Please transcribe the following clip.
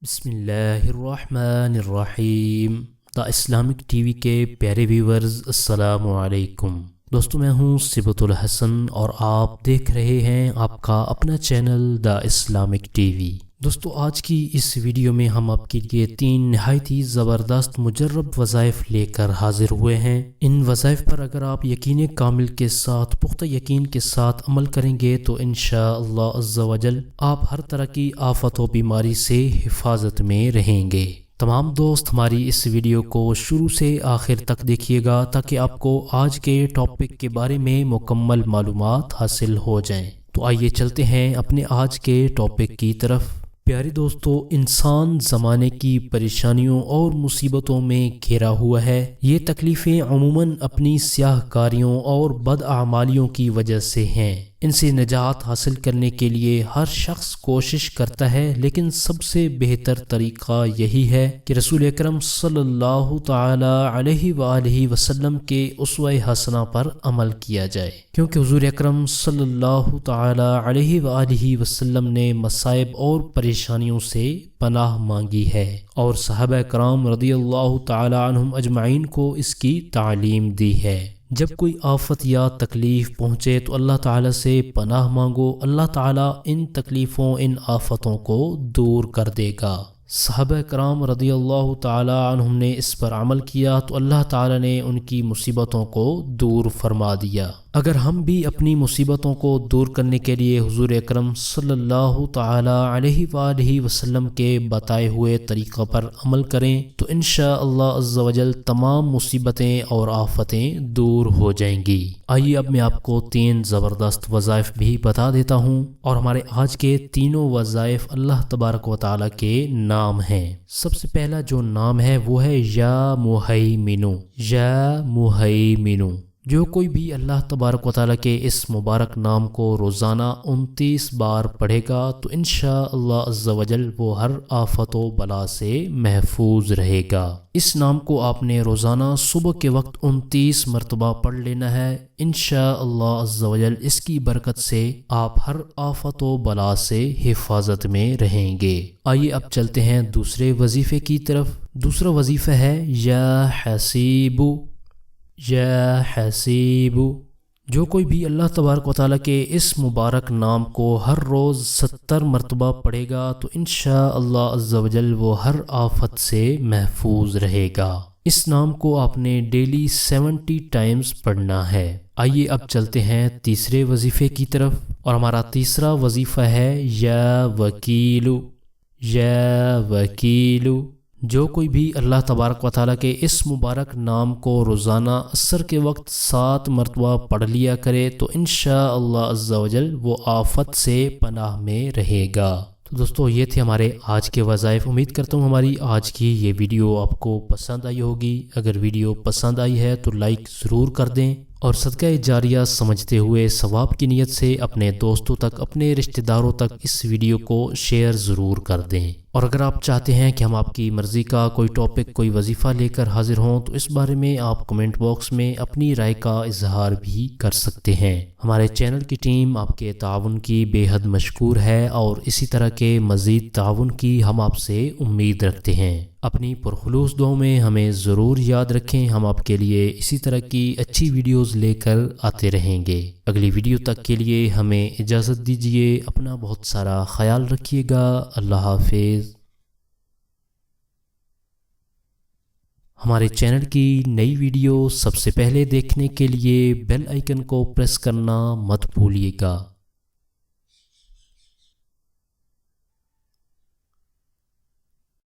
بسم اللہ الرحمن الرحیم۔ دا اسلامک ٹی وی کے پیارے ویورز، السلام علیکم۔ دوستو، میں ہوں صبۃ الحسن اور آپ دیکھ رہے ہیں آپ کا اپنا channel the Islamic T V. دوستو، آج کی اس ویڈیو میں ہم آپ کے لیے 3 نہایت ہی زبردست مجرب وظائف لے کر حاضر ہوئے ہیں۔ ان وظائف پر اگر آپ یقین کامل کے ساتھ، پختہ یقین کے ساتھ عمل کریں گے تو انشاءاللہ عز و جل آپ ہر طرح کی آفت و بیماری سے حفاظت میں رہیں گے۔ تمام دوست ہماری اس ویڈیو کو شروع سے آخر تک دیکھیے گا تاکہ آپ کو آج کے ٹاپک کے بارے میں مکمل معلومات حاصل ہو جائیں۔ تو آئیے چلتے ہیں اپنے آج کے ٹاپک کی طرف۔ پیارے دوستو، انسان زمانے کی پریشانیوں اور مصیبتوں میں گھرا ہوا ہے۔ یہ تکلیفیں عموماً اپنی سیاہ کاریوں اور بدعمالیوں کی وجہ سے ہیں۔ ان سے نجات حاصل کرنے کے لیے ہر شخص کوشش کرتا ہے، لیکن سب سے بہتر طریقہ یہی ہے کہ رسول اکرم صلی اللہ تعالی علیہ وآلہ وسلم کے اسوہ حسنہ پر عمل کیا جائے، کیونکہ حضور اکرم صلی اللہ تعالی علیہ وآلہ وسلم نے مصائب اور پریشانیوں سے پناہ مانگی ہے، اور صحابہ کرام رضی اللہ تعالی عنہم اجمعین کو اس کی تعلیم دی ہے۔ جب کوئی آفت یا تکلیف پہنچے تو اللہ تعالیٰ سے پناہ مانگو، اللہ تعالیٰ ان تکلیفوں، ان آفتوں کو دور کر دے گا۔ صحابہ کرام رضی اللہ تعالی عنہم نے اس پر عمل کیا تو اللہ تعالیٰ نے ان کی مصیبتوں کو دور فرما دیا۔ اگر ہم بھی اپنی مصیبتوں کو دور کرنے کے لیے حضور اکرم صلی اللہ تعالی علیہ وآلہ وسلم کے بتائے ہوئے طریقہ پر عمل کریں تو انشاءاللہ عز و جل تمام مصیبتیں اور آفتیں دور ہو جائیں گی۔ آئیے اب میں آپ کو 3 زبردست وظائف بھی بتا دیتا ہوں، اور ہمارے آج کے تینوں وظائف اللہ تبارک و تعالی کے نام ہیں۔ سب سے پہلا جو نام ہے وہ ہے یا مہیمنو۔ یا مہیمنو، جو کوئی بھی اللہ تبارک و تعالیٰ کے اس مبارک نام کو روزانہ 29 بار پڑھے گا تو انشاءاللہ عز و جل وہ ہر آفت و بلا سے محفوظ رہے گا۔ اس نام کو آپ نے روزانہ صبح کے وقت 29 مرتبہ پڑھ لینا ہے۔ انشاءاللہ عز و جل اس کی برکت سے آپ ہر آفت و بلا سے حفاظت میں رہیں گے۔ آئیے اب چلتے ہیں دوسرے وظیفے کی طرف۔ دوسرا وظیفہ ہے یا حسیب۔ یا حسیب، جو کوئی بھی اللہ تبارک و تعالیٰ کے اس مبارک نام کو ہر روز 70 مرتبہ پڑھے گا تو انشاءاللہ عز و جل وہ ہر آفت سے محفوظ رہے گا۔ اس نام کو آپ نے ڈیلی 70 ٹائمز پڑھنا ہے۔ آئیے اب چلتے ہیں تیسرے وظیفے کی طرف، اور ہمارا تیسرا وظیفہ ہے یا وکیل۔ یا وکیل، جو کوئی بھی اللہ تبارک و تعالیٰ کے اس مبارک نام کو روزانہ عصر کے وقت 7 مرتبہ پڑھ لیا کرے تو انشاءاللہ عز و جل وہ آفت سے پناہ میں رہے گا۔ تو دوستو، یہ تھے ہمارے آج کے وظائف۔ امید کرتا ہوں ہماری آج کی یہ ویڈیو آپ کو پسند آئی ہوگی۔ اگر ویڈیو پسند آئی ہے تو لائک ضرور کر دیں، اور صدقہ جاریہ سمجھتے ہوئے ثواب کی نیت سے اپنے دوستوں تک، اپنے رشتہ داروں تک اس ویڈیو کو شیئر ضرور کر دیں۔ اور اگر آپ چاہتے ہیں کہ ہم آپ کی مرضی کا کوئی ٹاپک، کوئی وظیفہ لے کر حاضر ہوں تو اس بارے میں آپ کمنٹ باکس میں اپنی رائے کا اظہار بھی کر سکتے ہیں۔ ہمارے چینل کی ٹیم آپ کے تعاون کی بے حد مشکور ہے، اور اسی طرح کے مزید تعاون کی ہم آپ سے امید رکھتے ہیں۔ اپنی پرخلوص دعاؤں میں ہمیں ضرور یاد رکھیں۔ ہم آپ کے لیے اسی طرح کی اچھی ویڈیوز لے کر آتے رہیں گے۔ اگلی ویڈیو تک کے لیے ہمیں اجازت دیجیے۔ اپنا بہت سارا خیال رکھیے گا۔ اللہ حافظ۔ ہمارے چینل کی نئی ویڈیو سب سے پہلے دیکھنے کے لیے بیل آئیکن کو پریس کرنا مت بھولیے گا۔